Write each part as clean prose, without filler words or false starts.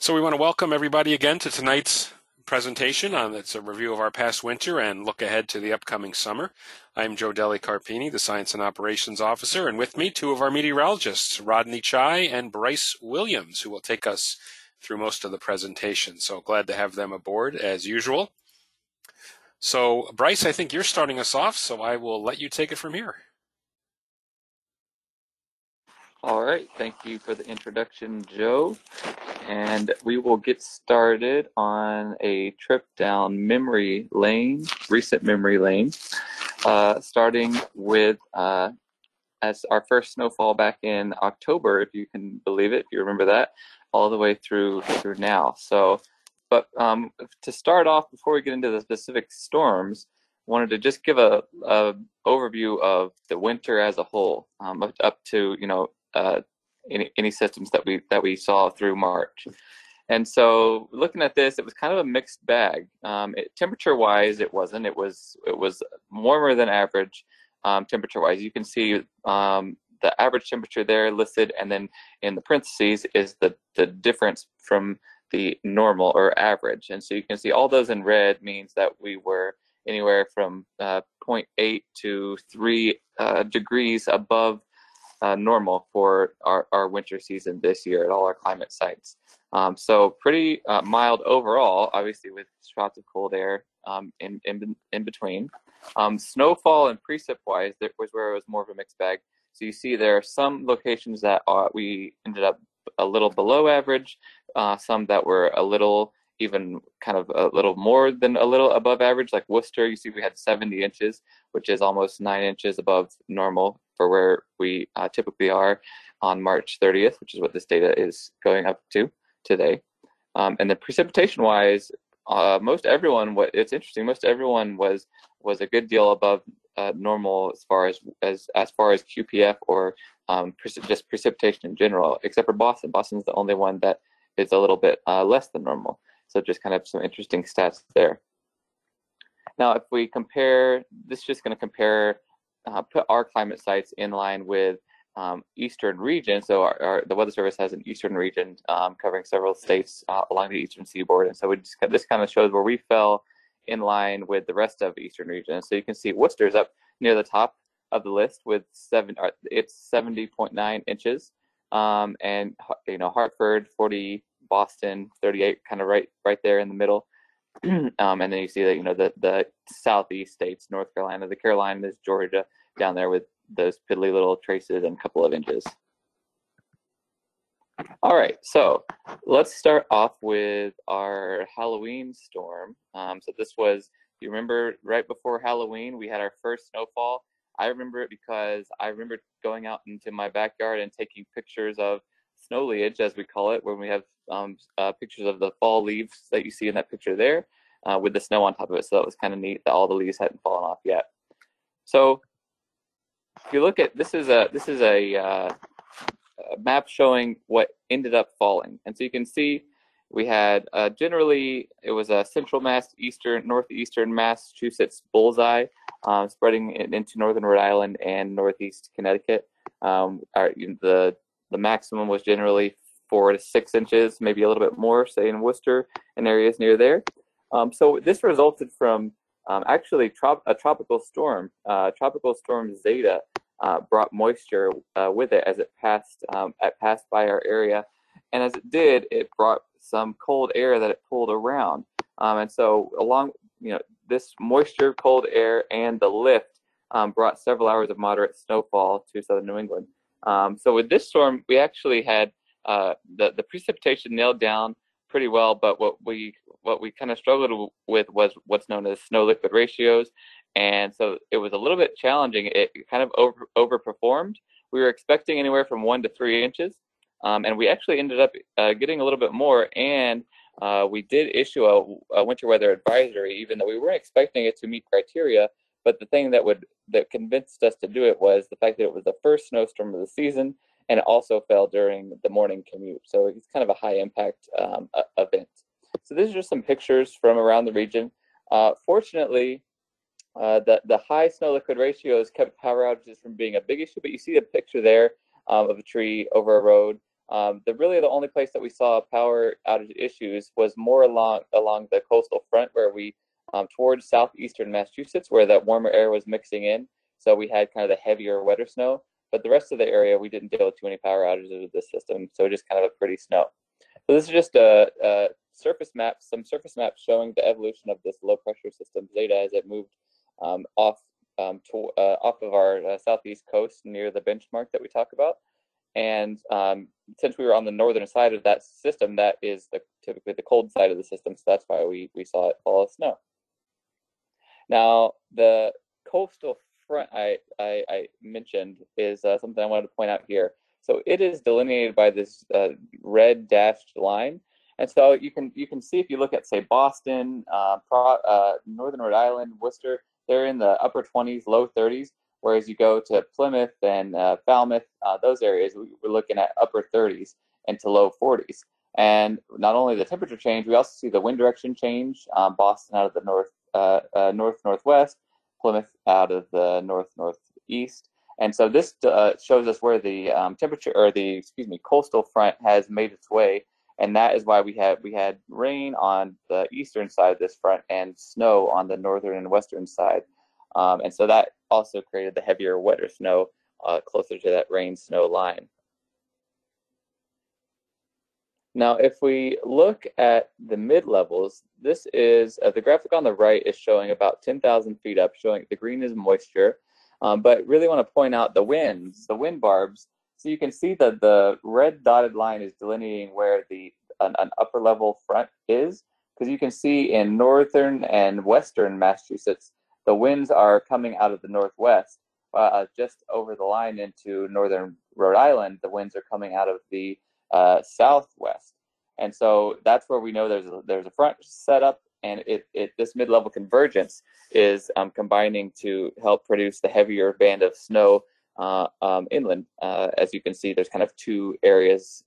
So we want to welcome everybody again to tonight's presentation. It's a review of our past winter and look ahead to the upcoming summer. I'm Joe Deli Carpini, the Science and Operations Officer, and with me, two of our meteorologists, Rodney Chai and Bryce Williams, who will take us through most of the presentation. So glad to have them aboard as usual. So Bryce, I think you're starting us off, so I will let you take it from here. All right, thank you for the introduction, Joe. And we will get started on a trip down memory lane, recent memory lane, starting with as our first snowfall back in October, if you can believe it, if you remember that, all the way through now. So, but to start off, before we get into the specific storms, wanted to just give a overview of the winter as a whole, up to any systems that we saw through March. And so looking at this, it was kind of a mixed bag. Temperature-wise, it wasn't. It was warmer than average temperature-wise. You can see the average temperature there listed, and then in the parentheses is the difference from the normal or average. And so you can see all those in red means that we were anywhere from 0.8 to 3 degrees above normal for our winter season this year at all our climate sites. So pretty mild overall, obviously with spots of cold air in between. Snowfall and precip-wise, that was where it was more of a mixed bag. So you see there are some locations that we ended up a little below average, some that were a little, even kind of a little more than a little above average, like Worcester. You see we had 70 inches, which is almost 9 inches above normal for where we typically are on March 30th, which is what this data is going up to today. And then precipitation-wise, most everyone, it's interesting, most everyone was a good deal above normal as far as QPF or just precipitation in general, except for Boston. Boston's the only one that is a little bit less than normal. So just kind of some interesting stats there. Now, if we compare, this is just going to compare, put our climate sites in line with eastern region. So the Weather Service has an eastern region covering several states along the eastern seaboard. And so this kind of shows where we fell in line with the rest of the eastern region. So you can see Worcester's up near the top of the list with it's 70.9 inches. And Hartford 40, Boston 38, kind of right there in the middle. And then you see that the southeast states, North Carolina, the Carolinas, Georgia, down there with those piddly little traces and a couple of inches. All right, so let's start off with our Halloween storm. So this was, you remember, right before Halloween, we had our first snowfall. I remember it because I remember going out into my backyard and taking pictures of snowleage, as we call it, when we have pictures of the fall leaves that you see in that picture there with the snow on top of it. So that was kind of neat that all the leaves hadn't fallen off yet. So if you look at, this is a map showing what ended up falling. And so you can see we had generally, it was a central mass, northeastern Massachusetts bullseye, spreading into northern Rhode Island and northeast Connecticut. The maximum was generally 4 to 6 inches, maybe a little bit more, say in Worcester and areas near there. So this resulted from actually a tropical storm. Tropical storm Zeta brought moisture with it as it passed by our area, and as it did, it brought some cold air that it pulled around. And so along, this moisture, cold air, and the lift brought several hours of moderate snowfall to southern New England. So with this storm, we actually had the precipitation nailed down pretty well, but what we kind of struggled with was what's known as snow liquid ratios, and so it was a little bit challenging. It kind of overperformed. We were expecting anywhere from 1 to 3 inches, and we actually ended up getting a little bit more, and we did issue a winter weather advisory, even though we weren't expecting it to meet criteria. But the thing that convinced us to do it was the fact that it was the first snowstorm of the season, and it also fell during the morning commute. So it's kind of a high impact event. So these are just some pictures from around the region. Fortunately, the high snow liquid ratios kept power outages from being a big issue, but you see a picture there of a tree over a road Really the only place that we saw power outage issues was more along the coastal front, where we towards southeastern Massachusetts, where that warmer air was mixing in. So we had kind of the heavier, wetter snow. But the rest of the area, we didn't deal with too many power outages with this system. So just kind of a pretty snow. So this is just a surface map, some surface maps showing the evolution of this low pressure system Zeta as it moved off of our southeast coast near the benchmark that we talk about. And since we were on the northern side of that system, that is typically the cold side of the system. So that's why we saw it fall as snow. Now, the coastal front I mentioned is something I wanted to point out here. So it is delineated by this red dashed line. And so you can see, if you look at, say, Boston, Northern Rhode Island, Worcester, they're in the upper 20s, low 30s. Whereas you go to Plymouth and Falmouth, those areas, we're looking at upper 30s into low 40s. And not only the temperature change, we also see the wind direction change. Boston out of the north-northwest, Plymouth out of the north-northeast. And so this shows us where the temperature, or the, coastal front has made its way. And that is why we had rain on the eastern side of this front and snow on the northern and western side. And so that also created the heavier, wetter snow closer to that rain-snow line. Now, if we look at the mid-levels, this is, the graphic on the right is showing about 10,000 feet up, showing the green is moisture. But really want to point out the winds, the wind barbs. So you can see that the red dotted line is delineating where an upper level front is, because you can see in northern and western Massachusetts, the winds are coming out of the northwest. Just over the line into northern Rhode Island, the winds are coming out of the southwest. And so that's where we know there's a front set up, and this mid-level convergence is combining to help produce the heavier band of snow inland. As you can see, there's kind of two areas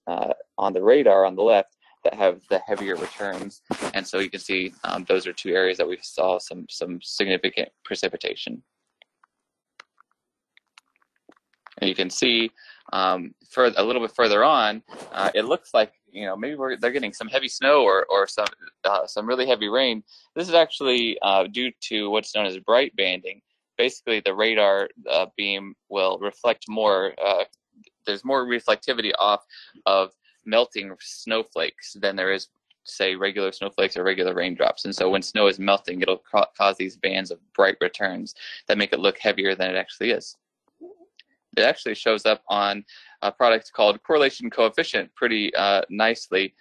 on the radar on the left that have the heavier returns, and so you can see those are two areas that we saw some significant precipitation. And you can see a little bit further on, it looks like maybe they're getting some heavy snow or some really heavy rain. This is actually due to what's known as bright banding. Basically, the radar beam will reflect more. There's more reflectivity off of melting snowflakes than there is, say, regular snowflakes or regular raindrops. And so when snow is melting, it'll cause these bands of bright returns that make it look heavier than it actually is. It actually shows up on a product called correlation coefficient pretty nicely.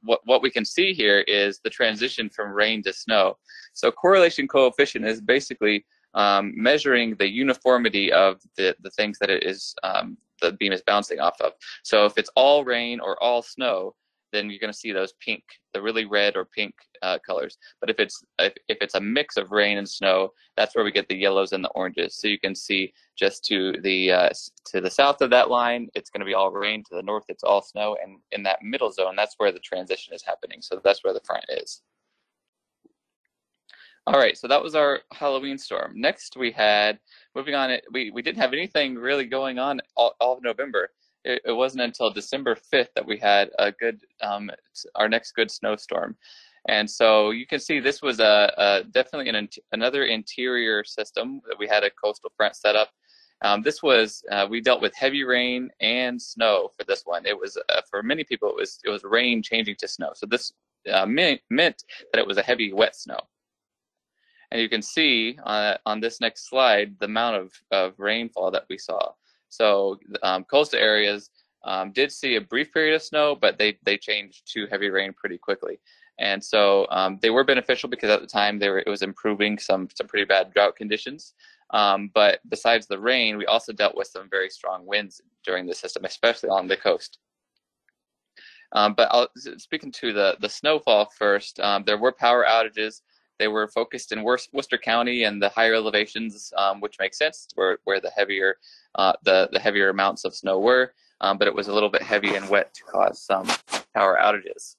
What we can see here is the transition from rain to snow. So correlation coefficient is basically measuring the uniformity of the things that the beam is bouncing off of. So if it's all rain or all snow, then you're going to see those pink, the really red or pink colors. But if it's a mix of rain and snow, that's where we get the yellows and the oranges. So you can see just to the south of that line, it's going to be all rain. To the north, it's all snow. And in that middle zone, that's where the transition is happening. So that's where the front is. All right, so that was our Halloween storm. Next, we had, moving on, we didn't have anything really going on all of November. It wasn't until December 5th that we had a good, our next good snowstorm. And so you can see this was definitely another interior system that we had a coastal front set up. This was, we dealt with heavy rain and snow for this one. It was, for many people, it was rain changing to snow. So this meant that it was a heavy, wet snow. And you can see on this next slide the amount of rainfall that we saw. So coastal areas did see a brief period of snow, but they changed to heavy rain pretty quickly. And so they were beneficial because at the time it was improving some pretty bad drought conditions. But besides the rain, we also dealt with some very strong winds during the system, especially on the coast. But speaking to the snowfall first, there were power outages. They were focused in Worcester County and the higher elevations, which makes sense, where the heavier amounts of snow were. But it was a little bit heavy and wet to cause some power outages.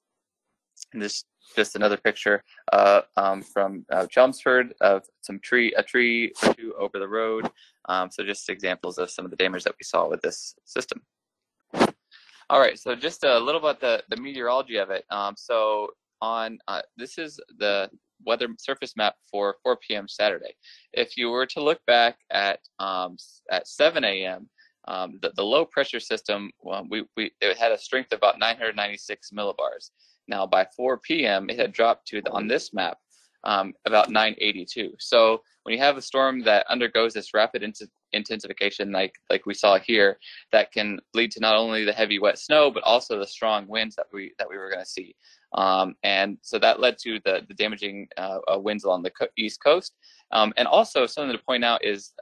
And this just another picture from Chelmsford of a tree or two over the road. So just examples of some of the damage that we saw with this system. All right, so just a little about the meteorology of it. So on this is the weather surface map for 4 p.m. Saturday. If you were to look back at 7 a.m., the low pressure system, it had a strength of about 996 millibars. Now by 4 p.m. it had dropped to on this map about 982. So when you have a storm that undergoes this rapid intensification, like we saw here, that can lead to not only the heavy wet snow but also the strong winds that we were going to see. And so that led to the damaging winds along the east coast. And also something to point out is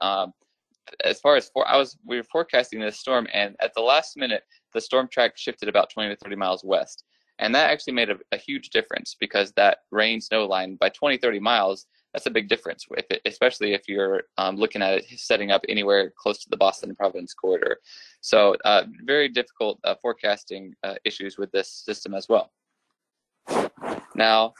as far as we were forecasting this storm, and at the last minute the storm track shifted about 20 to 30 miles west, and that actually made a huge difference, because that rain snow line by 20, 30 miles, that's a big difference, especially if you're looking at it setting up anywhere close to the Boston and Providence corridor. So very difficult forecasting issues with this system as well. Now,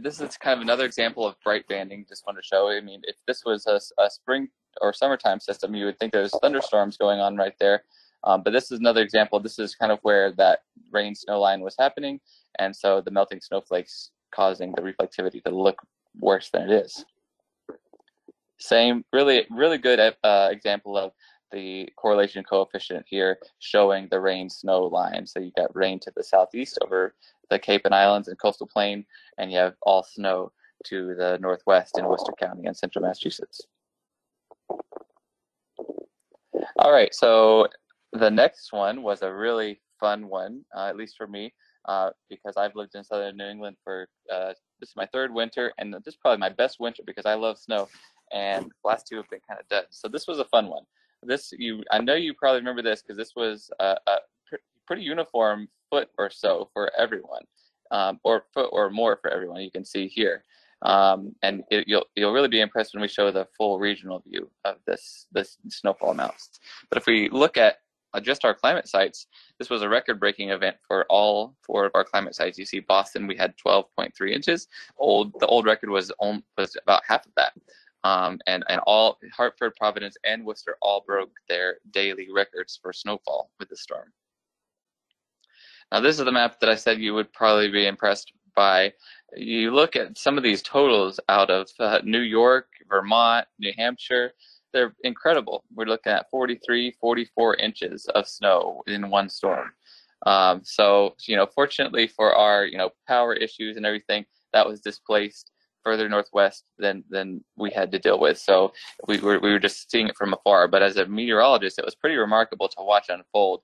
this is kind of another example of bright banding. Just want to show. I mean, if this was a spring or summertime system, you would think there's thunderstorms going on right there. But this is another example. This is kind of where that rain snow line was happening, and so the melting snowflakes causing the reflectivity to look worse than it is. Same, really good example of the correlation coefficient here, showing the rain snow line. So you got rain to the southeast over the Cape and Islands and coastal plain, and you have all snow to the northwest in Worcester County and central Massachusetts. All right, so the next one was a really fun one, at least for me, because I've lived in southern New England for this is my third winter, and this is probably my best winter because I love snow, and the last two have been kind of dead. So this was a fun one. I know you probably remember this because this was a pretty uniform foot or so for everyone, or foot or more for everyone. You can see here, and you'll really be impressed when we show the full regional view of this snowfall amounts. But if we look at just our climate sites, this was a record-breaking event for all 4 of our climate sites. You see Boston, we had 12.3 inches. The old record was about half of that. And all Hartford, Providence, and Worcester all broke their daily records for snowfall with the storm. Now this is the map that I said you would probably be impressed by. You look at some of these totals out of New York, Vermont, New Hampshire. They're incredible. We're looking at 43, 44 inches of snow in one storm. So, fortunately for our, power issues and everything, that was displaced further northwest than we had to deal with. So we were just seeing it from afar. But as a meteorologist, it was pretty remarkable to watch unfold,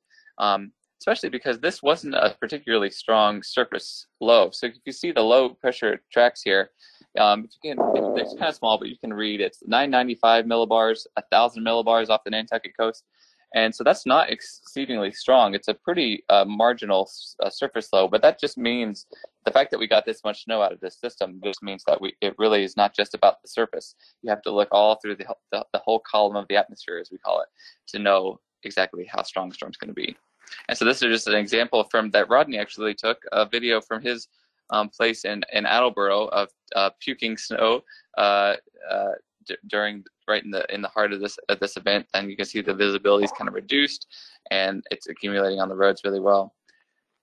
especially because this wasn't a particularly strong surface low. So if you see the low pressure tracks here, it's kind of small, but you can read it's 995 millibars, 1,000 millibars off the Nantucket coast. And so that's not exceedingly strong. It's a pretty marginal surface low, but that just means the fact that we got this much snow out of this system just means that it really is not just about the surface. You have to look all through the whole column of the atmosphere, as we call it, to know exactly how strong the storm's going to be. And so this is just an example from that Rodney actually took a video from his place in Attleboro of puking snow during in the heart of this event, and you can see the visibility is kind of reduced and it's accumulating on the roads really well.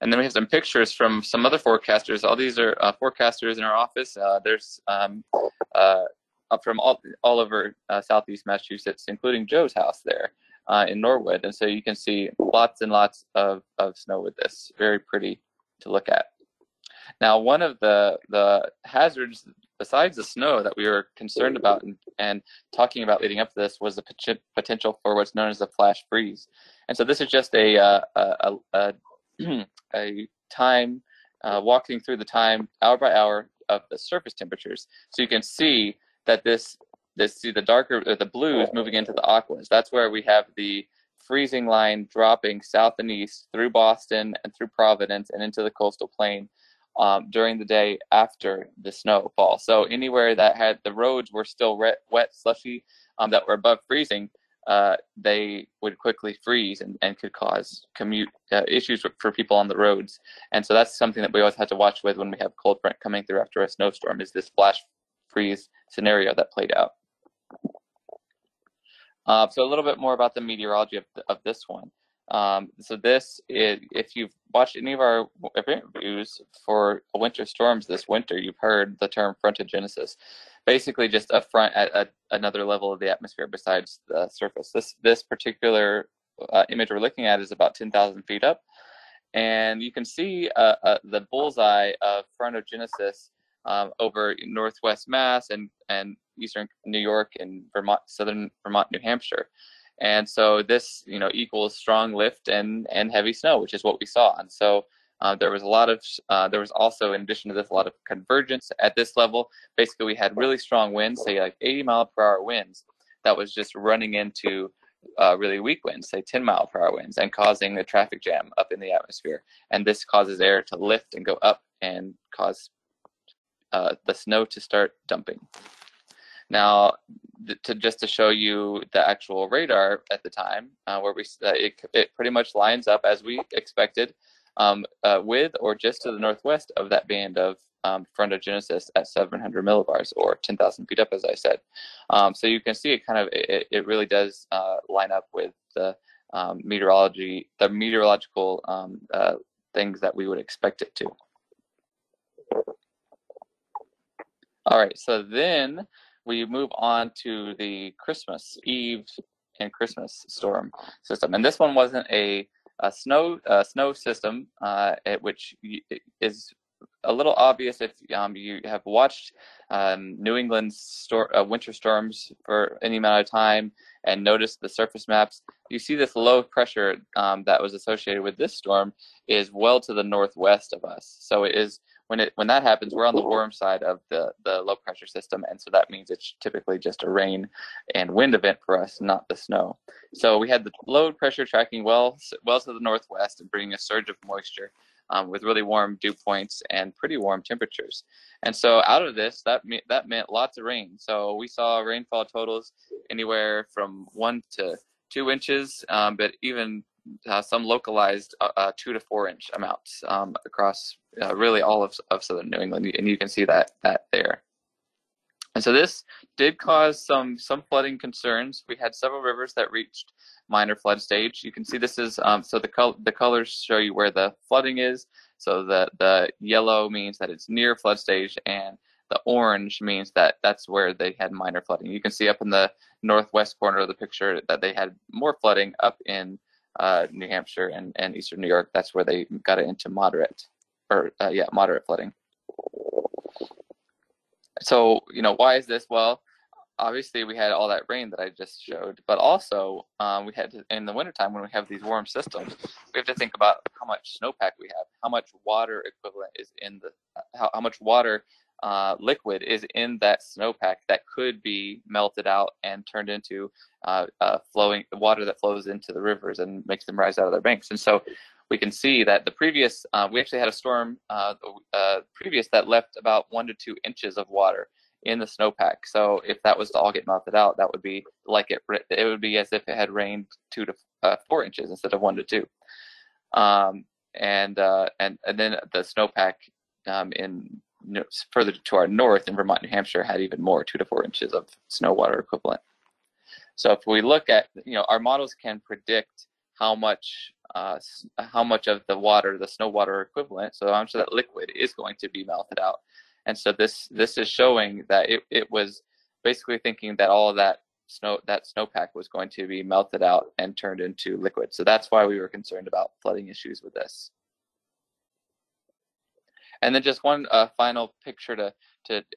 And then we have some pictures from some other forecasters. All these are forecasters in our office. There's up from all over southeast Massachusetts, including Joe's house there in Norwood. And so you can see lots and lots of snow with this. Very pretty to look at. Now, one of the hazards besides the snow that we were concerned about and talking about leading up to this was the potential for what's known as a flash freeze. And so this is just a time walking through the time hour by hour of the surface temperatures. So you can see that the darker the blues moving into the aquas. That's where we have the freezing line dropping south and east through Boston and through Providence and into the coastal plain during the day after the snowfall. So anywhere that had the roads were still wet, slushy, that were above freezing, they would quickly freeze and could cause commute issues for people on the roads. And so that's something that we always have to watch with when we have cold front coming through after a snowstorm, is this flash freeze scenario that played out. So a little bit more about the meteorology of this one. So this is, if you've watched any of our event reviews for winter storms this winter, you've heard the term frontogenesis. Basically, just a front at another level of the atmosphere besides the surface. This particular image we're looking at is about 10,000 feet up, and you can see the bullseye of frontogenesis over northwest Mass and eastern New York and Vermont, southern Vermont, New Hampshire. And so this, equals strong lift and heavy snow, which is what we saw. And so there was there was also, in addition to this, a lot of convergence at this level. Basically, we had really strong winds, say like 80-mile-per-hour winds, that was just running into really weak winds, say 10-mile-per-hour winds, and causing a traffic jam up in the atmosphere. And this causes air to lift and go up and cause the snow to start dumping. Now, just to show you the actual radar at the time, where it pretty much lines up as we expected, with or just to the northwest of that band of frontogenesis at 700 millibars, or 10,000 feet up, as I said. So you can see it really does line up with the meteorological things that we would expect it to. All right, so then we move on to the Christmas Eve and Christmas storm system, and this one wasn't a snow system, which is a little obvious if you have watched New England's winter storms for any amount of time and noticed the surface maps. You see this low pressure that was associated with this storm is well to the northwest of us. So it is, when that happens, we're on the warm side of the low pressure system, and so that means it's typically just a rain and wind event for us, not the snow. So we had the low pressure tracking well to the northwest and bringing a surge of moisture with really warm dew points and pretty warm temperatures. And so out of this, that meant lots of rain. So we saw rainfall totals anywhere from 1 to 2 inches, but even some localized 2 to 4 inch amounts across really all of southern New England, and you can see that there. And so this did cause some flooding concerns. We had several rivers that reached minor flood stage. You can see this is so the colors show you where the flooding is. So the yellow means that it's near flood stage, and the orange means that that's where they had minor flooding. You can see up in the northwest corner of the picture that they had more flooding up in New Hampshire and eastern New York. That's where they got it into moderate flooding. So, why is this? Well, obviously we had all that rain that I just showed, but also we had to, in the wintertime when we have these warm systems, we have to think about how much snowpack we have, how much water equivalent is in how much water liquid is in that snowpack that could be melted out and turned into flowing water that flows into the rivers and makes them rise out of their banks. And so we can see that the previous, we actually had a storm previous that left about 1 to 2 inches of water in the snowpack. So if that was to all get melted out, that would be like it would be as if it had rained 2 to 4 inches instead of 1 to 2. And then the snowpack further to our north in Vermont, New Hampshire had even more, 2 to 4 inches of snow water equivalent. So if we look at, our models can predict how much of the water, the snow water equivalent, so how much of that liquid is going to be melted out. And so this is showing that it was basically thinking that all of that snowpack was going to be melted out and turned into liquid. So that's why we were concerned about flooding issues with this. And then just one final picture to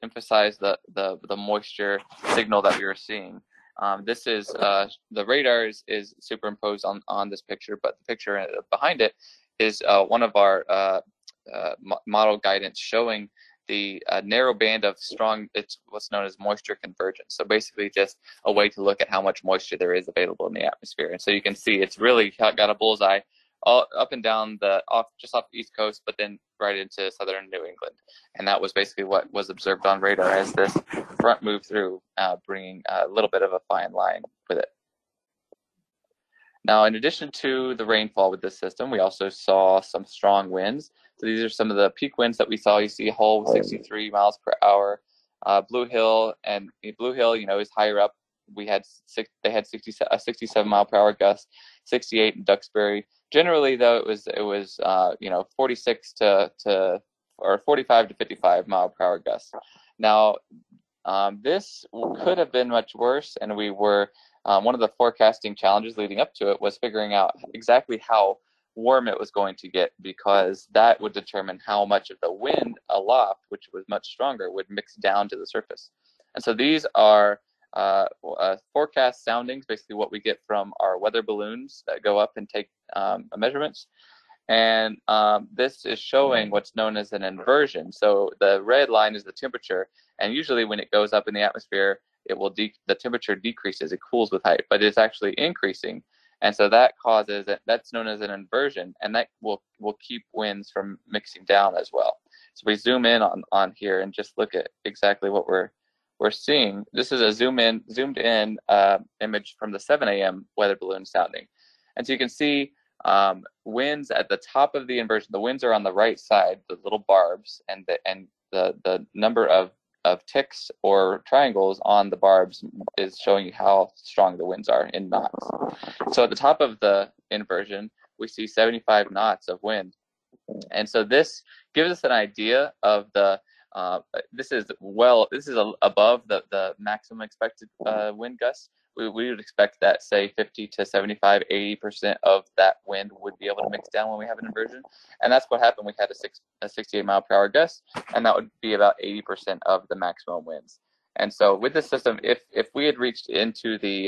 emphasize the moisture signal that we were seeing. This is the radar is superimposed on this picture, but the picture behind it is one of our model guidance showing the narrow band of it's what's known as moisture convergence. So basically just a way to look at how much moisture there is available in the atmosphere. And so you can see it's really got a bullseye all up and down just off the East Coast, but then right into southern New England. And that was basically what was observed on radar as this front moved through, bringing a little bit of a fine line with it. Now, in addition to the rainfall with this system, we also saw some strong winds. So these are some of the peak winds that we saw. You see Hull 63 miles per hour, Blue Hill, is higher up. They had 67 mile per hour gusts. 68 in Duxbury. Generally, though, it was 46 or 45 to 55 mile per hour gusts. Now, this could have been much worse, and we were one of the forecasting challenges leading up to it was figuring out exactly how warm it was going to get, because that would determine how much of the wind aloft, which was much stronger, would mix down to the surface. And so these are forecast soundings, basically what we get from our weather balloons that go up and take measurements. And this is showing what's known as an inversion. So the red line is the temperature, and usually when it goes up in the atmosphere, it will the temperature decreases, it cools with height, but it's actually increasing. And so that causes that's known as an inversion, and that will keep winds from mixing down as well. So we zoom in on here and just look at exactly what we're seeing. This is a zoomed in image from the 7 a.m. weather balloon sounding. And so you can see winds at the top of the inversion. The winds are on the right side, the little barbs, and the number of ticks or triangles on the barbs is showing you how strong the winds are in knots. So at the top of the inversion, we see 75 knots of wind. And so this gives us an idea of the this is above the maximum expected wind gusts. We would expect that, say, 50 to 75, 80% of that wind would be able to mix down when we have an inversion. And that's what happened. We had a 68 mile per hour gust, and that would be about 80% of the maximum winds. And so with this system, if we had reached into the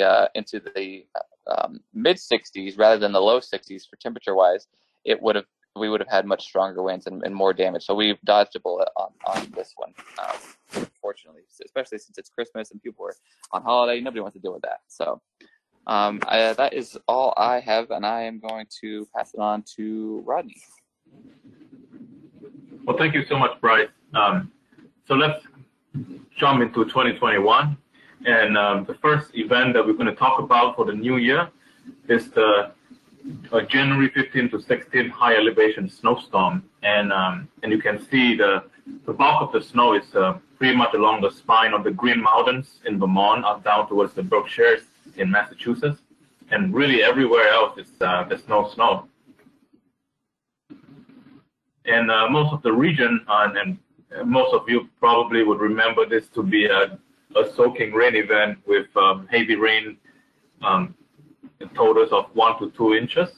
mid 60s rather than the low 60s for temperature wise, we would have had much stronger winds and more damage. So we've dodged a bullet on this one, fortunately, especially since it's Christmas and people are on holiday. Nobody wants to deal with that. So that is all I have, and I am going to pass it on to Rodney. Well, thank you so much, Bryce. So let's jump into 2021. And the first event that we're going to talk about for the new year is the January 15 to 16 high elevation snowstorm. And you can see the bulk of the snow is pretty much along the spine of the Green Mountains in Vermont, up down towards the Berkshires in Massachusetts. And really everywhere else is there's no snow. And most of the region, and most of you probably would remember this to be a soaking rain event with heavy rain totals of 1 to 2 inches.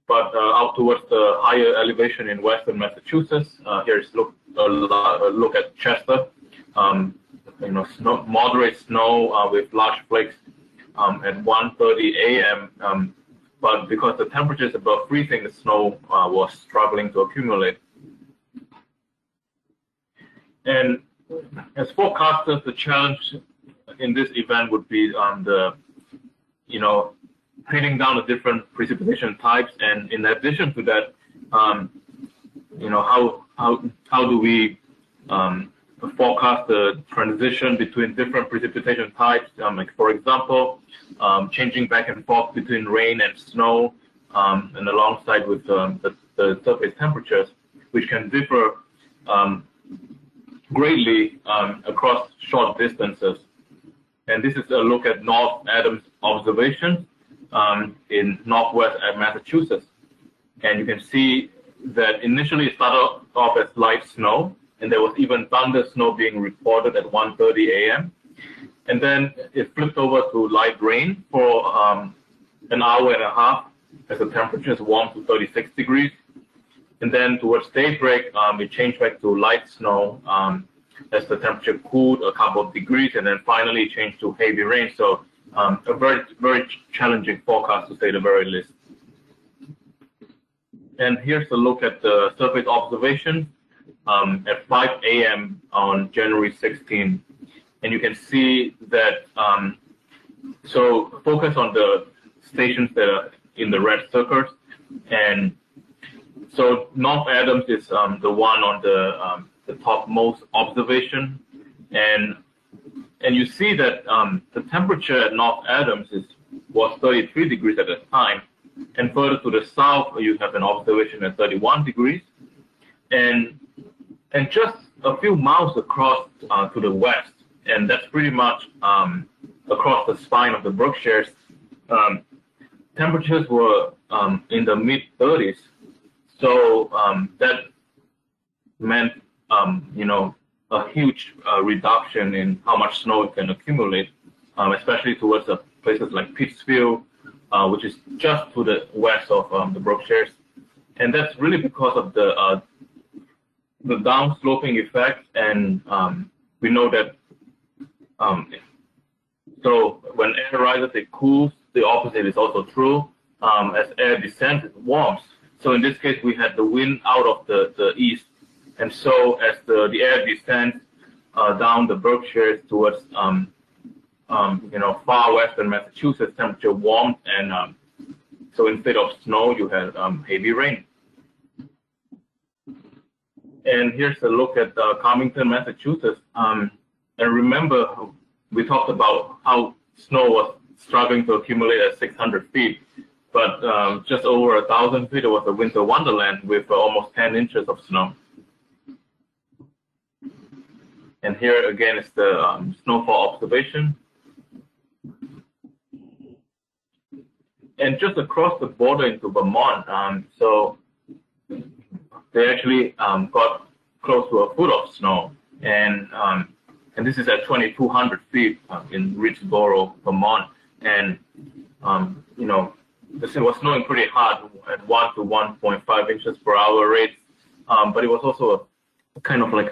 But out towards the higher elevation in western Massachusetts, here's a look at Chester. Moderate snow with large flakes at 1:30 a.m. But because the temperature is above freezing, the snow was struggling to accumulate. And as forecasters, the challenge in this event would be pinning down the different precipitation types, and in addition to that, how do we forecast the transition between different precipitation types? Like for example, changing back and forth between rain and snow, and alongside with the surface temperatures, which can differ greatly across short distances. And this is a look at North Adams observations in northwest Massachusetts. And you can see that initially it started off as light snow, and there was even thunder snow being reported at 1:30 a.m. And then it flipped over to light rain for an hour and a half as the temperatures warmed to 36 degrees. And then towards daybreak, it changed back to light snow as the temperature cooled a couple of degrees, and then finally changed to heavy rain. So a very, very challenging forecast, to say the very least. And here's a look at the surface observation at 5 a.m. on January 16. And you can see that, so focus on the stations that are in the red circles. And so North Adams is the one on the topmost observation. And you see that the temperature at North Adams was 33 degrees at the time. And further to the south, you have an observation at 31 degrees. And just a few miles across to the west, and that's pretty much across the spine of the Berkshires, temperatures were in the mid-30s. So that meant, a huge reduction in how much snow it can accumulate, especially towards places like Pittsfield, which is just to the west of the Berkshires. And that's really because of the downsloping effect. And we know that so when air rises, it cools. The opposite is also true. As air descends, it warms. So in this case, we had the wind out of the east. And so as the air descends down the Berkshires towards far western Massachusetts, temperature warmed, and so instead of snow, you had heavy rain. And here's a look at Carmington, Massachusetts. And remember, we talked about how snow was struggling to accumulate at 600 feet. But just over 1,000 feet, it was a winter wonderland with almost 10 inches of snow. And here again is the snowfall observation. And just across the border into Vermont, so they actually got close to a foot of snow. And this is at 2,200 feet in Ridgeboro, Vermont. And, it was snowing pretty hard at 1 to 1.5 inches per hour rate. But it was also kind of like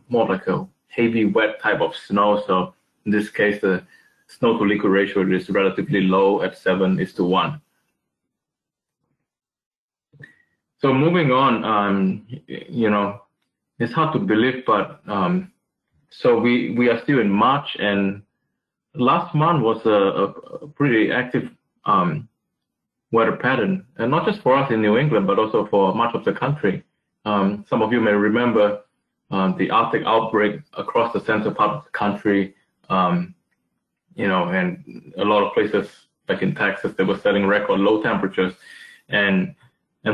more like a heavy, wet type of snow. So in this case, the snow to liquid ratio is relatively low at 7:1. So moving on, it's hard to believe, but so we are still in March, and last month was a pretty active weather pattern, and not just for us in New England, but also for much of the country. Some of you may remember the Arctic outbreak across the central part of the country, and a lot of places like in Texas, they were setting record low temperatures. And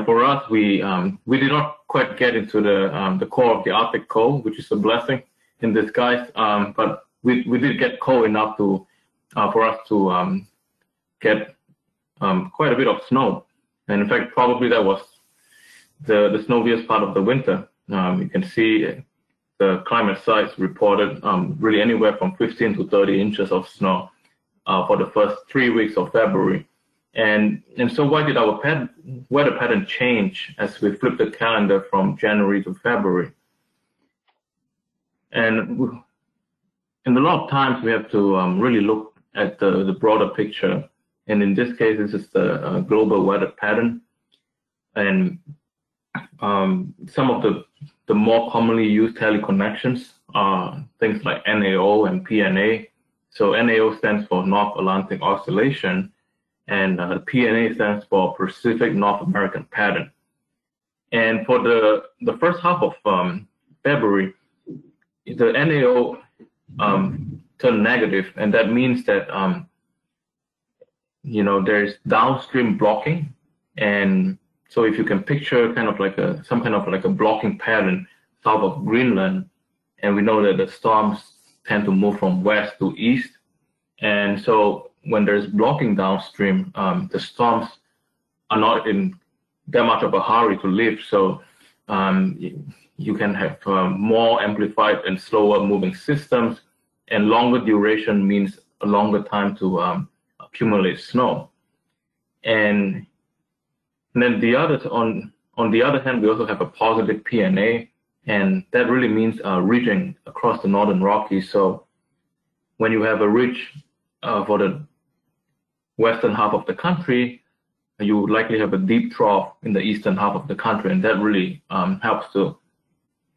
for us, we did not quite get into the core of the Arctic cold, which is a blessing in disguise. But we did get cold enough to for us to get quite a bit of snow. And in fact, probably that was the snowiest part of the winter. You can see the climate sites reported really anywhere from 15 to 30 inches of snow for the first 3 weeks of February. And so why did our weather pattern change as we flipped the calendar from January to February? And in a lot of times we have to really look at the broader picture. And in this case, this is the global weather pattern. And some of the more commonly used teleconnections are things like NAO and PNA. So NAO stands for North Atlantic Oscillation, and PNA stands for Pacific North American Pattern. And for the first half of February, the NAO turned negative, and that means that there's downstream blocking. And so if you can picture kind of like some kind of like a blocking pattern south of Greenland, and we know that the storms tend to move from west to east. And so when there's blocking downstream, the storms are not in that much of a hurry to lift. So you can have more amplified and slower moving systems, and longer duration means a longer time to accumulate snow. And then on the other hand, we also have a positive PNA, and that really means ridging across the northern Rockies. So when you have a ridge for the western half of the country, you would likely have a deep trough in the eastern half of the country, and that really helps to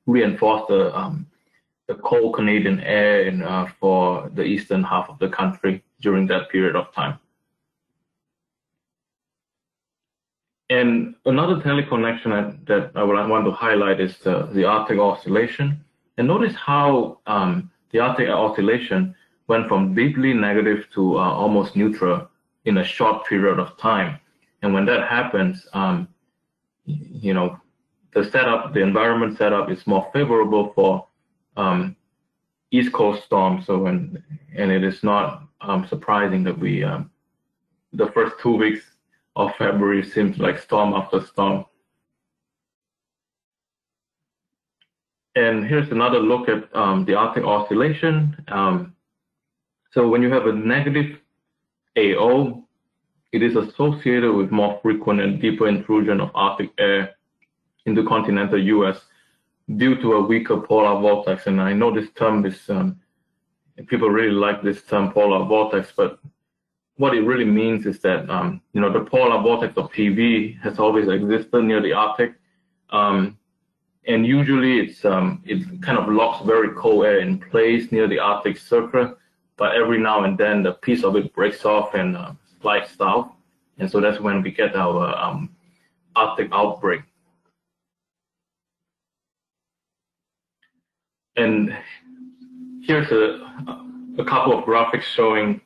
reinforce the cold Canadian air for the eastern half of the country during that period of time. And another teleconnection that I want to highlight is the Arctic Oscillation. And notice how the Arctic Oscillation went from deeply negative to almost neutral in a short period of time. And when that happens, the environment setup is more favorable for East Coast storms. So and it is not surprising that we the first 2 weeks of February seems like storm after storm. And here's another look at the Arctic oscillation. So when you have a negative AO, it is associated with more frequent and deeper intrusion of Arctic air into continental US due to a weaker polar vortex. And I know this term is, people really like this term polar vortex, but what it really means is that, the polar vortex of PV has always existed near the Arctic. And usually it kind of locks very cold air in place near the Arctic Circle, but every now and then the piece of it breaks off and slides south. And so that's when we get our Arctic outbreak. And here's a couple of graphics showing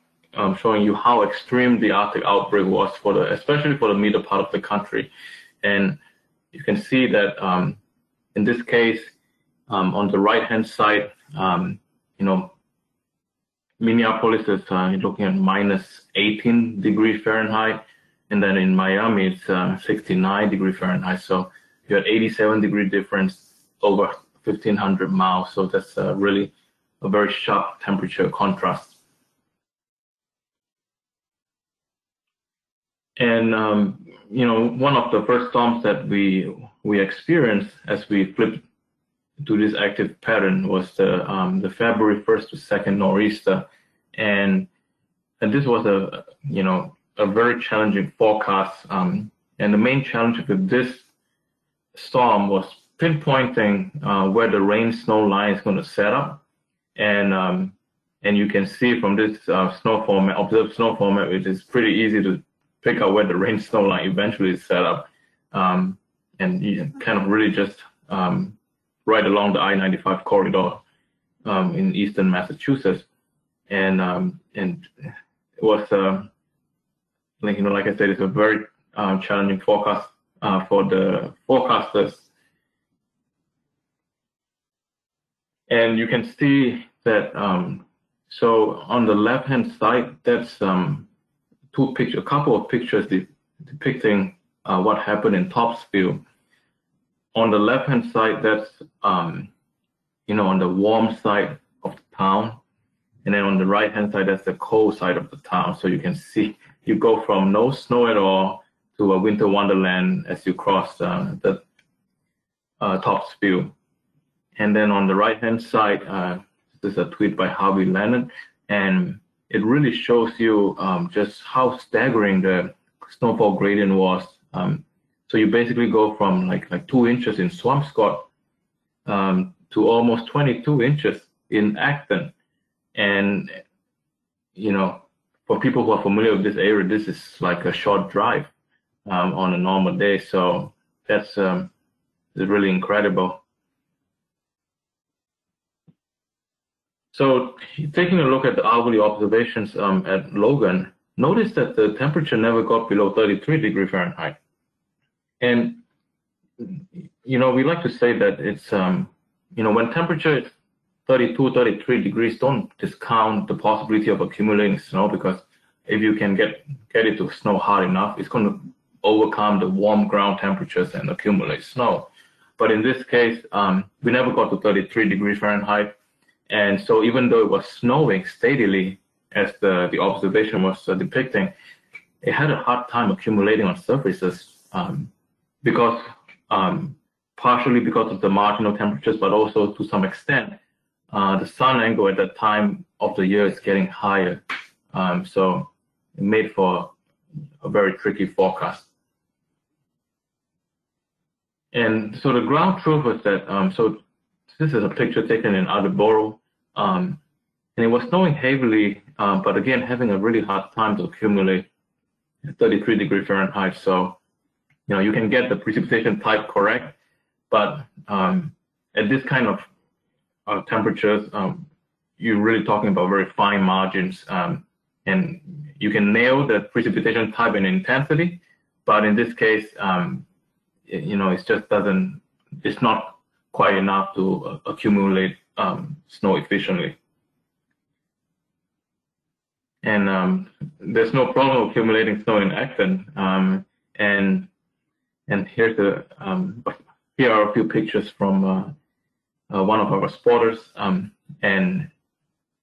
you how extreme the Arctic outbreak was especially for the middle part of the country. And you can see that in this case, on the right-hand side, Minneapolis is looking at minus 18 degrees Fahrenheit, and then in Miami it's 69 degrees Fahrenheit. So you had 87-degree difference over 1,500 miles. So that's really a very sharp temperature contrast. And one of the first storms that we experienced as we flipped to this active pattern was the February 1st to 2nd nor'easter, and this was a very challenging forecast. And the main challenge with this storm was pinpointing where the rain-snow line is going to set up, and you can see from this observed snowfall map, it is pretty easy to pick out where the rain-snow line eventually is set up. And you kind of really just right along the I-95 corridor in eastern Massachusetts, and it was like I said, it's a very challenging forecast for the forecasters. And you can see that so on the left-hand side, that's a couple of pictures depicting what happened in Topsfield. On the left-hand side, that's on the warm side of the town, and then on the right-hand side, that's the cold side of the town. So you can see you go from no snow at all to a winter wonderland as you cross the Topsfield. And then on the right-hand side, this is a tweet by Harvey Leonard, and it really shows you just how staggering the snowfall gradient was. So you basically go from like 2 inches in Swampscott to almost 22 inches in Acton. And, for people who are familiar with this area, this is like a short drive on a normal day. So that's really incredible. So taking a look at the hourly observations at Logan, notice that the temperature never got below 33 degrees Fahrenheit. And, we like to say that it's, when temperature is 32, 33 degrees, don't discount the possibility of accumulating snow, because if you can get it to snow hard enough, it's going to overcome the warm ground temperatures and accumulate snow. But in this case, we never got to 33 degrees Fahrenheit. And so even though it was snowing steadily, as the observation was depicting, it had a hard time accumulating on surfaces because partially because of the marginal temperatures, but also to some extent, the sun angle at that time of the year is getting higher. So it made for a very tricky forecast. And so the ground truth was that, so this is a picture taken in Attleboro, and it was snowing heavily, but again, having a really hard time to accumulate 33 degrees Fahrenheit. So, you can get the precipitation type correct, but at this kind of temperatures, you're really talking about very fine margins, and you can nail the precipitation type and intensity, but in this case, it just it's not quite enough to accumulate snow efficiently. and there's no problem accumulating snow in Akron. And here's here are a few pictures from one of our spotters, and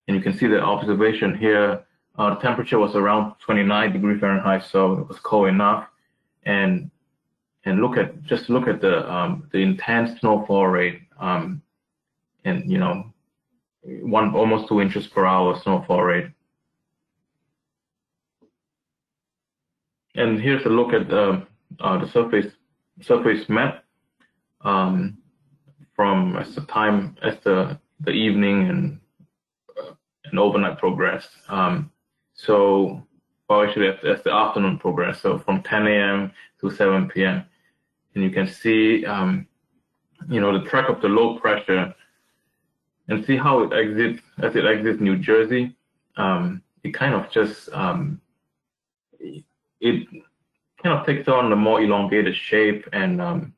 you can see the observation here. The temperature was around 29 degrees Fahrenheit, so it was cold enough. And look at the intense snowfall rate, and almost 2 inches per hour snowfall rate. And here's a look at the surface map from as the evening and overnight progressed. So, well, actually, as the afternoon progressed, so from 10 a.m. to 7 p.m. And you can see, the track of the low pressure, and see how it exits as it exits New Jersey. It kind of just it kind of takes on a more elongated shape, and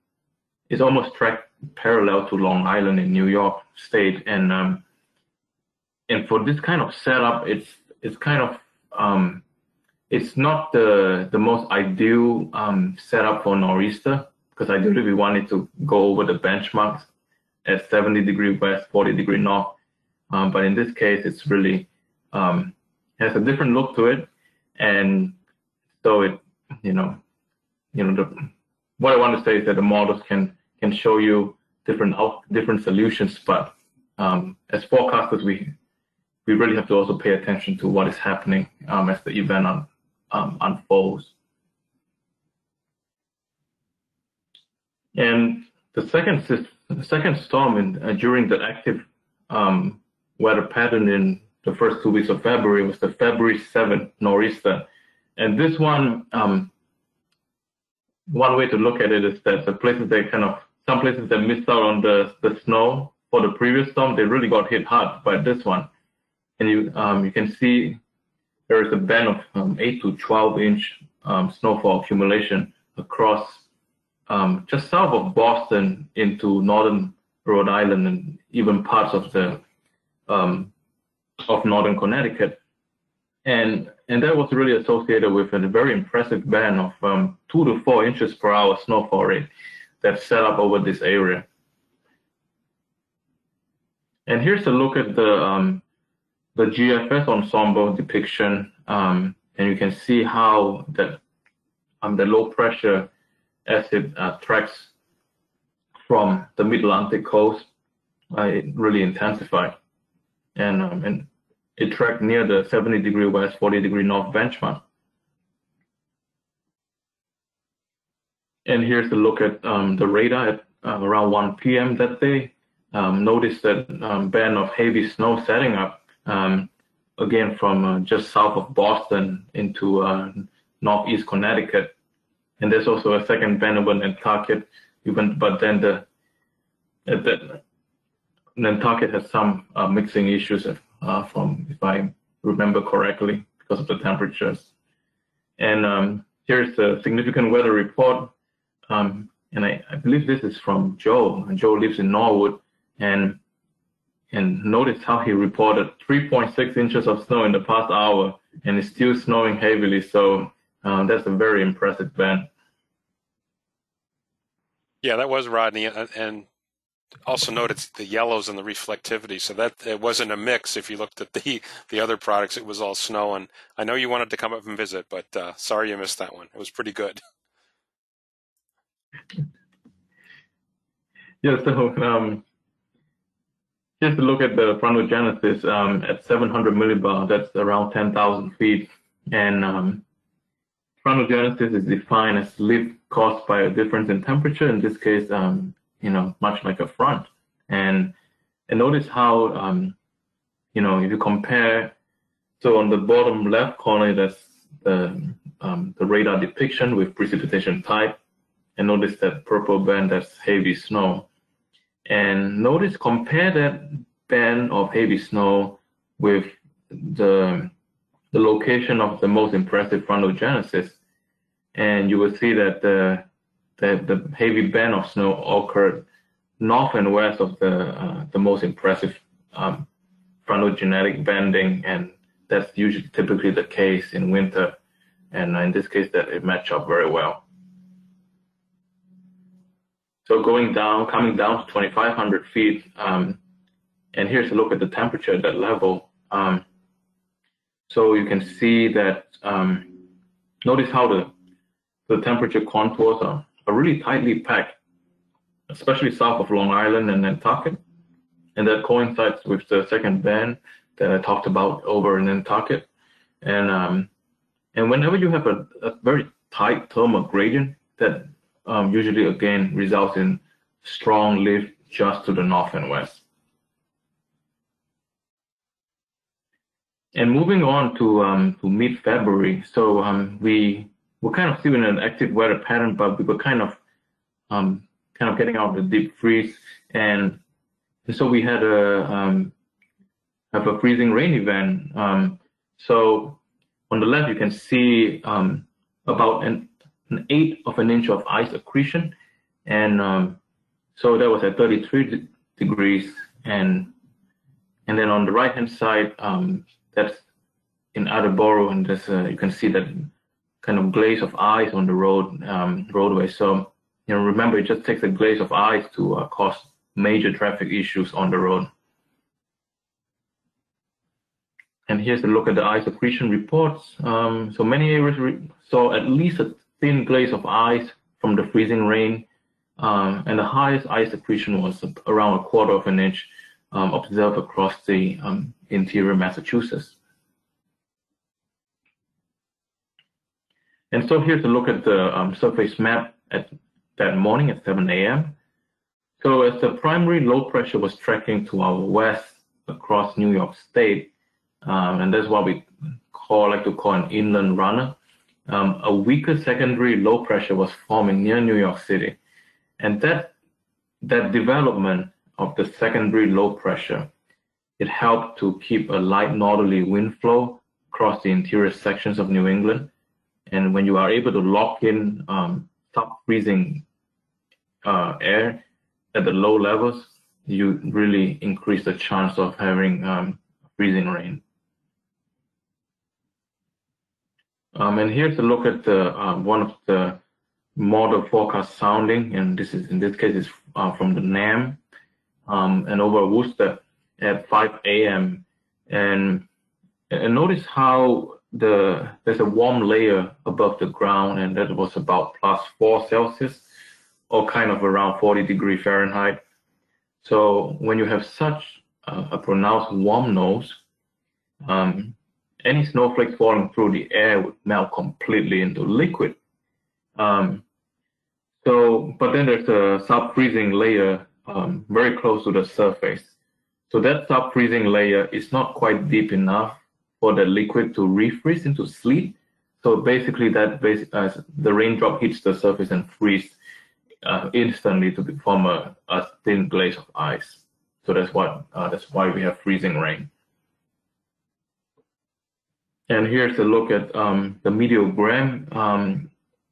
it's almost tracked parallel to Long Island in New York State. And for this kind of setup, it's kind of it's not the most ideal setup for nor'easter, because ideally we wanted to go over the benchmarks at 70 degree west, 40 degree north. But in this case, it's really has a different look to it, and so it what I want to say is that the models can show you different solutions, but as forecasters, we really have to also pay attention to what is happening as the event unfolds. And the second storm during the active weather pattern in the first 2 weeks of February was the February 7th nor'easter. And this one way to look at it is that some places that missed out on the snow for the previous storm, they really got hit hard by this one. And you can see there is a band of 8 to 12 inch snowfall accumulation across just south of Boston into northern Rhode Island and even parts of northern Connecticut. And that was really associated with a very impressive band of 2 to 4 inches per hour snowfall rate that's set up over this area. And here's a look at the Gfs Ensemble Depiction, and you can see how the low pressure, as it tracks from the Mid-Atlantic coast, it really intensified, and it tracked near the 70 degree west, 40 degree north benchmark. And here's a look at the radar at around 1 p.m. that day. Notice that band of heavy snow setting up again from just south of Boston into northeast Connecticut. And there's also a second band over Nantucket, but then Nantucket has some mixing issues from, if I remember correctly, because of the temperatures. And here's a significant weather report. And I believe this is from Joe. Joe lives in Norwood, and notice how he reported 3.6 inches of snow in the past hour, and it's still snowing heavily. So that's a very impressive band. Yeah, that was Rodney, and also note it's the yellows and the reflectivity. So that it wasn't a mix. If you looked at the other products, it was all snow. And I know you wanted to come up and visit, but sorry you missed that one. It was pretty good. Yeah, so just to look at the Frontogenesis at 700 millibar, that's around 10,000 feet. And Frontogenesis is defined as lift caused by a difference in temperature, in this case, much like a front. And notice how, if you compare, so on the bottom left corner, that's the radar depiction with precipitation type. And notice that purple band, that's heavy snow. And compare that band of heavy snow with the location of the most impressive Frontogenesis, and you will see that the heavy band of snow occurred north and west of the most impressive Frontogenetic banding, and that's usually typically the case in winter. And in this case, that it matched up very well. So coming down to 2,500 feet, and here's a look at the temperature at that level. So you can see that, notice how the temperature contours are really tightly packed, especially south of Long Island and Nantucket. And that coincides with the second band that I talked about over in Nantucket. And whenever you have a very tight thermal gradient, that usually again results in strong lift just to the north and west. And moving on to mid-February, so we were kind of still in an active weather pattern, but we were kind of getting out of the deep freeze, and so we had have a freezing rain event. So on the left, you can see about an eighth of an inch of ice accretion, and so that was at 33 degrees, and then on the right hand side, that's in Attleboro, and there's you can see that kind of glaze of ice on the roadway. So remember, it just takes a glaze of ice to cause major traffic issues on the road. And here's a look at the ice accretion reports. So many areas saw at least a thin glaze of ice from the freezing rain, and the highest ice accretion was around 1/4 of an inch observed across the interior Massachusetts. And so here's a look at the surface map at that morning at 7 a.m. So as the primary low pressure was tracking to our west across New York State, and that's what we like to call an inland runner, a weaker secondary low pressure was forming near New York City. And that development of the secondary low pressure, it helped to keep a light northerly wind flow across the interior sections of New England. And when you are able to lock in sub-freezing air at the low levels, you really increase the chance of having freezing rain. And here's a look at the one of the model forecast sounding, and in this case is from the NAM, and over Worcester at 5 a.m. And notice how there's a warm layer above the ground, and that was about +4 Celsius, or kind of around 40 degrees Fahrenheit. So when you have such a pronounced warm nose, any snowflakes falling through the air would melt completely into liquid. But then there's a sub-freezing layer very close to the surface. So that sub-freezing layer is not quite deep enough for the liquid to refreeze into sleet. So basically, the raindrop hits the surface and freeze instantly to form a thin glaze of ice. So that's why we have freezing rain. And here's a look at the meteorogram.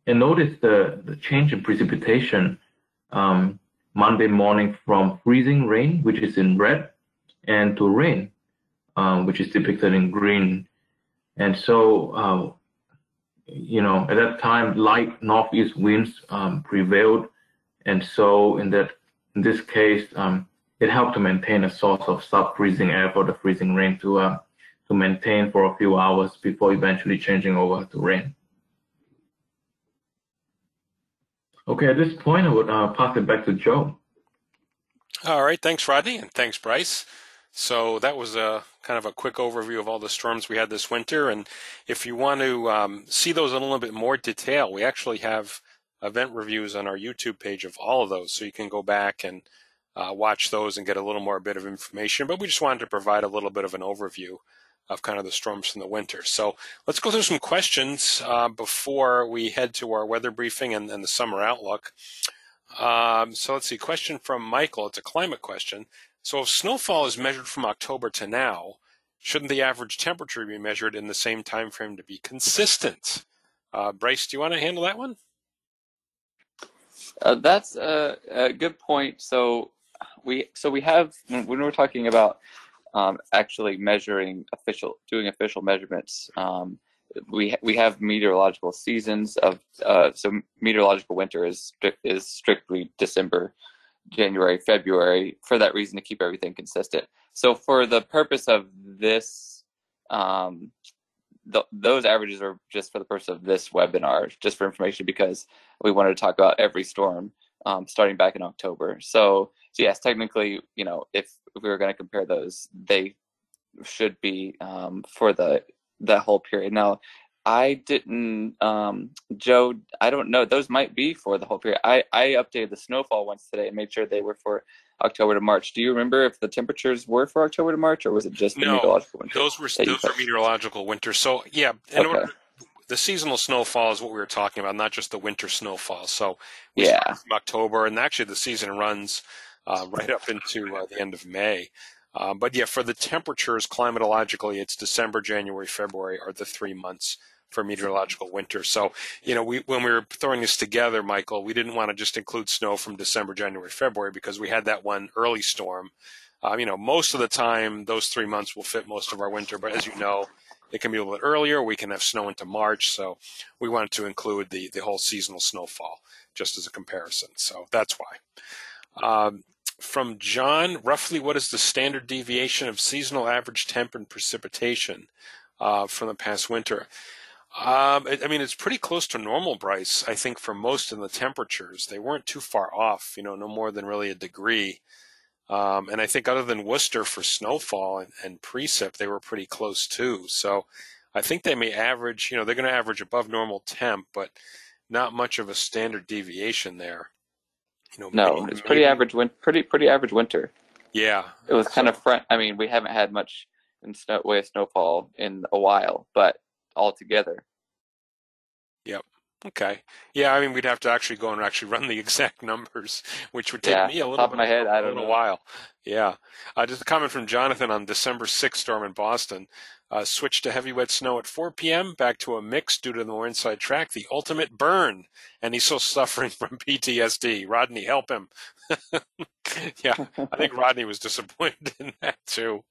And notice the change in precipitation Monday morning from freezing rain, which is in red, and to rain, which is depicted in green. And so, at that time, light northeast winds prevailed. And so in this case, it helped to maintain a source of sub-freezing air for the freezing rain to maintain for a few hours before eventually changing over to rain. Okay, at this point, I would pass it back to Joe. All right, thanks, Rodney, and thanks, Bryce. So that was a kind of a quick overview of all the storms we had this winter. And if you want to see those in a little bit more detail, we actually have event reviews on our YouTube page of all of those. So you can go back and watch those and get a little more bit of information. But we just wanted to provide a little bit of an overview of kind of the storms from the winter. So let's go through some questions before we head to our weather briefing and the summer outlook. So let's see, question from Michael. It's a climate question. So if snowfall is measured from October to now, shouldn't the average temperature be measured in the same time frame to be consistent? Bryce, do you want to handle that one? That's a good point. So we have, when we're talking about actually doing official measurements. We have meteorological seasons of so meteorological winter is strictly December, January, February, for that reason, to keep everything consistent. So for the purpose of this, those averages are just for the purpose of this webinar, just for information, because we wanted to talk about every storm starting back in October. So yes, technically, if we were going to compare those, they should be for that whole period. Now, I didn't, Joe, I don't know. Those might be for the whole period. I updated the snowfall ones today and made sure they were for October to March. Do you remember if the temperatures were for October to March, or was it just the meteorological winter? Those were meteorological winter. So yeah, the seasonal snowfall is what we were talking about, not just the winter snowfall. So we start from October, and actually the season runs right up into the end of May. But yeah, for the temperatures, climatologically, it's December, January, February are the 3 months for meteorological winter. So, when we were throwing this together, Michael, we didn't want to just include snow from December, January, February, because we had that one early storm. Most of the time, those 3 months will fit most of our winter. But as you know, it can be a little bit earlier. We can have snow into March. So we wanted to include the whole seasonal snowfall just as a comparison. So that's why. From John, roughly what is the standard deviation of seasonal average temp and precipitation from the past winter? It's pretty close to normal, Bryce, I think, for most of the temperatures. They weren't too far off, no more than really a degree. And I think other than Worcester for snowfall and precip, they were pretty close too. So I think they may average, they're going to average above normal temp, but not much of a standard deviation there. No, it's pretty average winter. Yeah. It was kind of we haven't had much in way of snowfall in a while, but altogether. Yep. Okay. Yeah, we'd have to actually go and actually run the exact numbers, which would take me a little bit of a while. Yeah. Just a comment from Jonathan on December 6th storm in Boston. Switched to heavy wet snow at 4 p.m., back to a mix due to the more inside track, the ultimate burn. And he's still suffering from PTSD. Rodney, help him. Yeah, I think Rodney was disappointed in that too.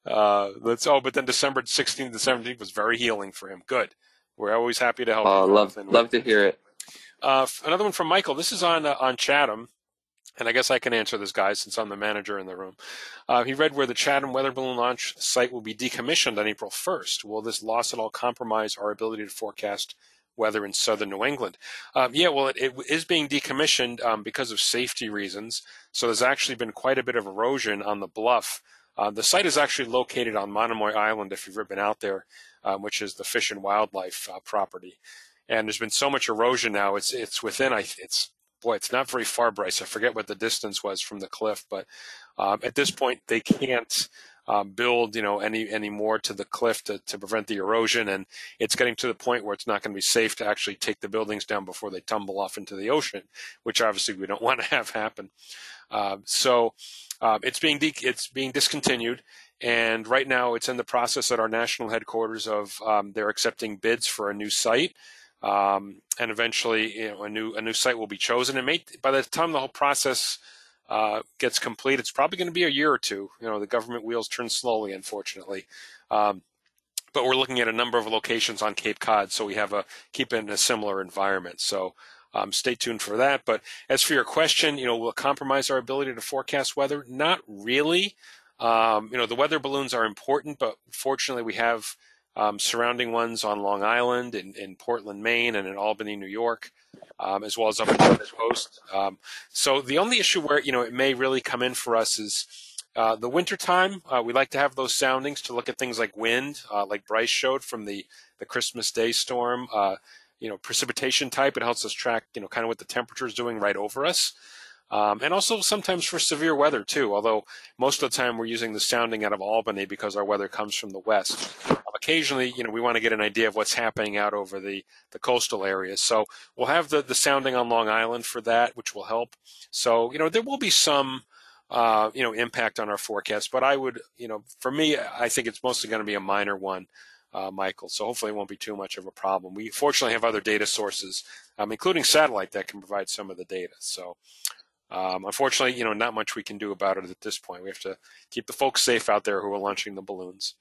But then December 16th to 17th was very healing for him. Good. We're always happy to help. Love to hear it. Another one from Michael. This is on Chatham, and I guess I can answer this, guys, since I'm the manager in the room. He read where the Chatham weather balloon launch site will be decommissioned on April 1st. Will this loss at all compromise our ability to forecast weather in southern New England? It is being decommissioned because of safety reasons. So there's actually been quite a bit of erosion on the bluff. The site is actually located on Monomoy Island, if you've ever been out there, which is the Fish and Wildlife property. And there's been so much erosion now. It's within, it's not very far, Bryce. I forget what the distance was from the cliff, but at this point they can't build, any more to the cliff to prevent the erosion. And it's getting to the point where it's not going to be safe to actually take the buildings down before they tumble off into the ocean, which obviously we don't want to have happen. It's being discontinued. And right now it's in the process at our national headquarters of they're accepting bids for a new site. And eventually, a new site will be chosen. And by the time the whole process gets complete, it's probably going to be a year or two. The government wheels turn slowly, unfortunately. But we're looking at a number of locations on Cape Cod, so we keep it in a similar environment. So stay tuned for that. But as for your question, will it compromise our ability to forecast weather? Not really. The weather balloons are important, but fortunately we have surrounding ones on Long Island, in Portland, Maine, and in Albany, New York, as well as up on the coast. So the only issue where, it may really come in for us is the wintertime. We like to have those soundings to look at things like wind, like Bryce showed from the Christmas Day storm. Precipitation type, it helps us track, kind of what the temperature is doing right over us. And also sometimes for severe weather too, although most of the time we're using the sounding out of Albany because our weather comes from the west. Occasionally, we want to get an idea of what's happening out over the coastal areas. So we'll have the sounding on Long Island for that, which will help. So, there will be some, impact on our forecast, but I would, for me, I think it's mostly going to be a minor one, Michael. So hopefully it won't be too much of a problem. We fortunately have other data sources, including satellite, that can provide some of the data. So Unfortunately, not much we can do about it at this point. We have to keep the folks safe out there who are launching the balloons.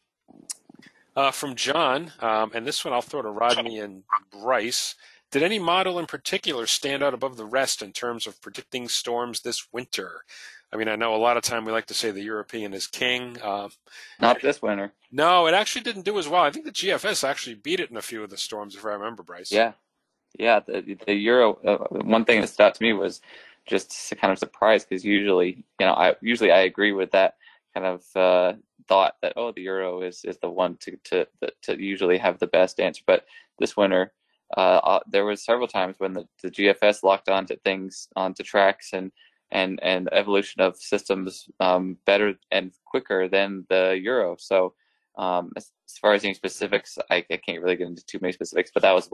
From John, and this one I'll throw to Rodney and Bryce. Did any model in particular stand out above the rest in terms of predicting storms this winter? I mean, I know a lot of time we like to say the European is king. Not this winter. No, it actually didn't do as well. I think the GFS actually beat it in a few of the storms, if I remember, Bryce. Yeah. The Euro. One thing that stood out to me was just kind of surprised, because usually, I agree with that kind of thought that, oh, the Euro is the one to usually have the best answer. But this winter, there was several times when the GFS locked onto tracks and evolution of systems better and quicker than the Euro. So as far as any specifics, I can't really get into too many specifics, but that was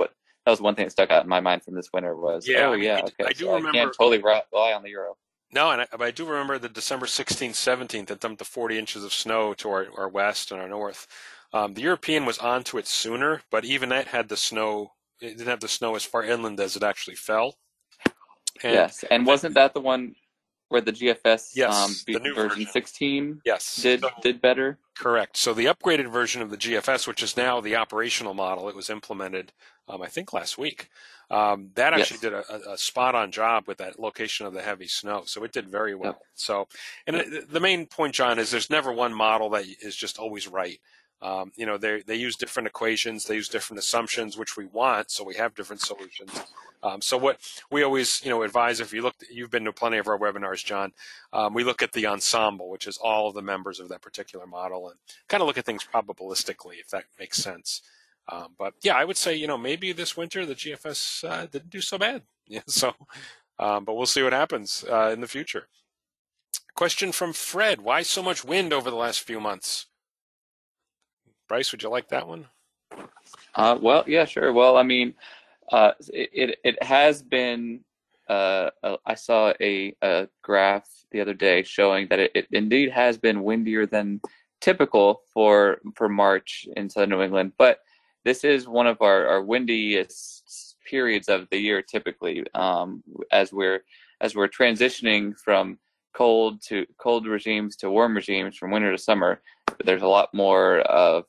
one thing that stuck out in my mind from this winter was, I can't totally rely on the Euro. No, but I do remember the December 16th, 17th that dumped the 40 inches of snow to our west and our north. The European was onto it sooner, but even that had the snow. It didn't have the snow as far inland as it actually fell. Yes, and wasn't that the one where the GFS the new version 16 yes. did better? Correct. So the upgraded version of the GFS, which is now the operational model, it was implemented, I think, last week. That actually did a spot-on job with that location of the heavy snow. So it did very well. Yep. So, and the main point, John, is there's never one model that is just always right. They use different equations, they use different assumptions, which we want, so we have different solutions. So what we always, advise, if you've been to plenty of our webinars, John, we look at the ensemble, which is all of the members of that particular model, and kind of look at things probabilistically, if that makes sense. But yeah, I would say, maybe this winter the GFS didn't do so bad. Yeah, so, but we'll see what happens in the future. Question from Fred: why so much wind over the last few months? Bryce, would you like that one? Well, yeah, sure. Well, I mean, it has been. I saw a graph the other day showing that it indeed has been windier than typical for March in southern New England, but this is one of our windiest periods of the year typically, as we're transitioning from cold regimes to warm regimes, from winter to summer. There's a lot more of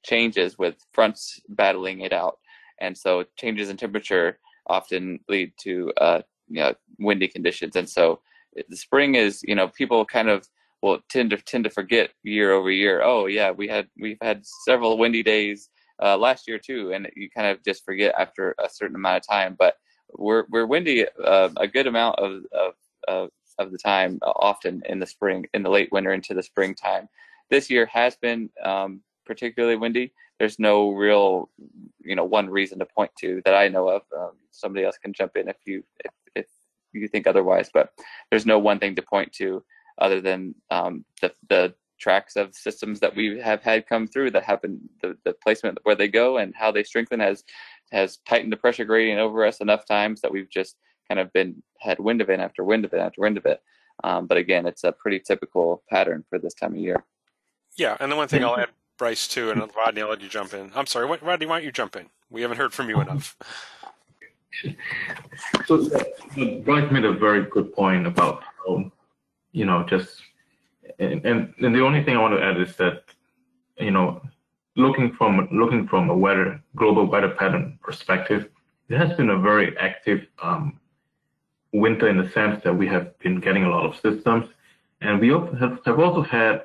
changes with fronts battling it out, and so changes in temperature often lead to windy conditions. And so the spring is, people kind of will tend to forget year over year. Oh yeah, we've had several windy days last year too, and you kind of just forget after a certain amount of time. But we're windy a good amount of the time, often in the spring, in the late winter into the springtime. This year has been particularly windy. There's no real, one reason to point to that I know of. Somebody else can jump in if you think otherwise, but there's no one thing to point to other than the tracks of systems that we have had come through that happen, the placement where they go and how they strengthen has tightened the pressure gradient over us enough times that we've just kind of had wind event after wind event after wind event. But again, it's a pretty typical pattern for this time of year. Yeah, and the one thing I'll add, Bryce, too, and Rodney, I'll let you jump in. I'm sorry, Rodney, why don't you jump in? We haven't heard from you enough. So Bryce made a very good point about just and the only thing I want to add is that looking from a global weather pattern perspective, it has been a very active winter in the sense that we have been getting a lot of systems, and we have also had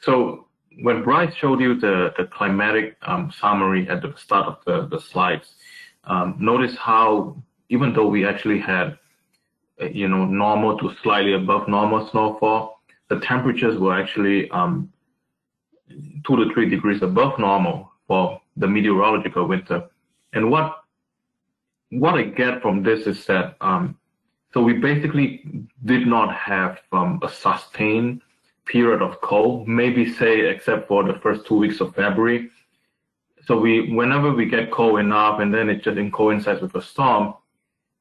so when Bryce showed you the climatic summary at the start of the slides, notice how even though we actually had normal to slightly above normal snowfall, the temperatures were actually 2 to 3 degrees above normal for the meteorological winter. And what I get from this is that so we basically did not have a sustained period of cold, maybe say except for the first 2 weeks of February. So whenever we get cold enough and then it just coincides with a storm,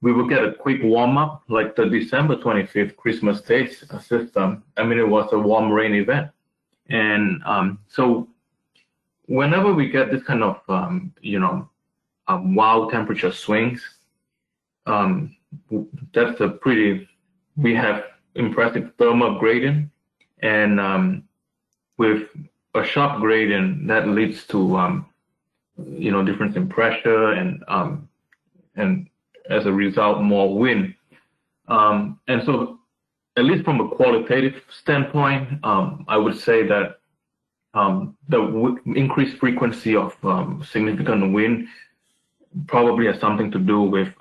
we will get a quick warm up, like the December 25th Christmas Day system. I mean, it was a warm rain event. And so whenever we get this kind of, wild temperature swings, that's a pretty, we have impressive thermal gradient, and with a sharp gradient that leads to difference in pressure and as a result more wind. And so at least from a qualitative standpoint, I would say that the increased frequency of significant wind probably has something to do with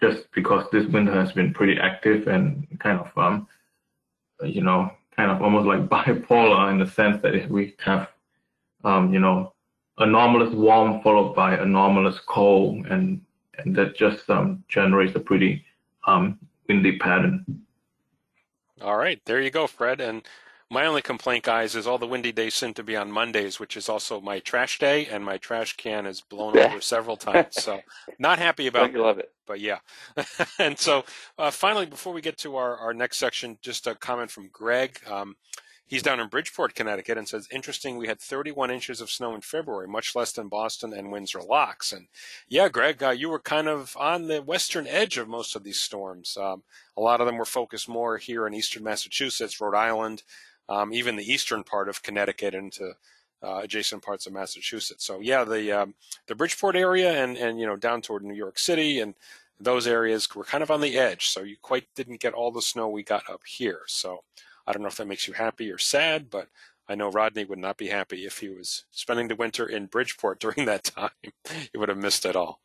just because this winter has been pretty active and kind of almost like bipolar in the sense that we have anomalous warm followed by anomalous cold, and that just generates a pretty windy pattern. All right, there you go, Fred. And my only complaint, guys, is all the windy days seem to be on Mondays, which is also my trash day, and my trash can is blown over several times. So not happy about that. Love it. But yeah. And so finally, before we get to our next section, just a comment from Greg. He's down in Bridgeport, Connecticut, and says, interesting, we had 31 inches of snow in February, much less than Boston and Windsor locks. And yeah, Greg, you were kind of on the western edge of most of these storms. A lot of them were focused more here in eastern Massachusetts, Rhode Island, even the eastern part of Connecticut into adjacent parts of Massachusetts. So yeah, the Bridgeport area and down toward New York City and those areas were kind of on the edge. So you quite didn't get all the snow we got up here. So I don't know if that makes you happy or sad, but I know Rodney would not be happy if he was spending the winter in Bridgeport during that time. He would have missed it all.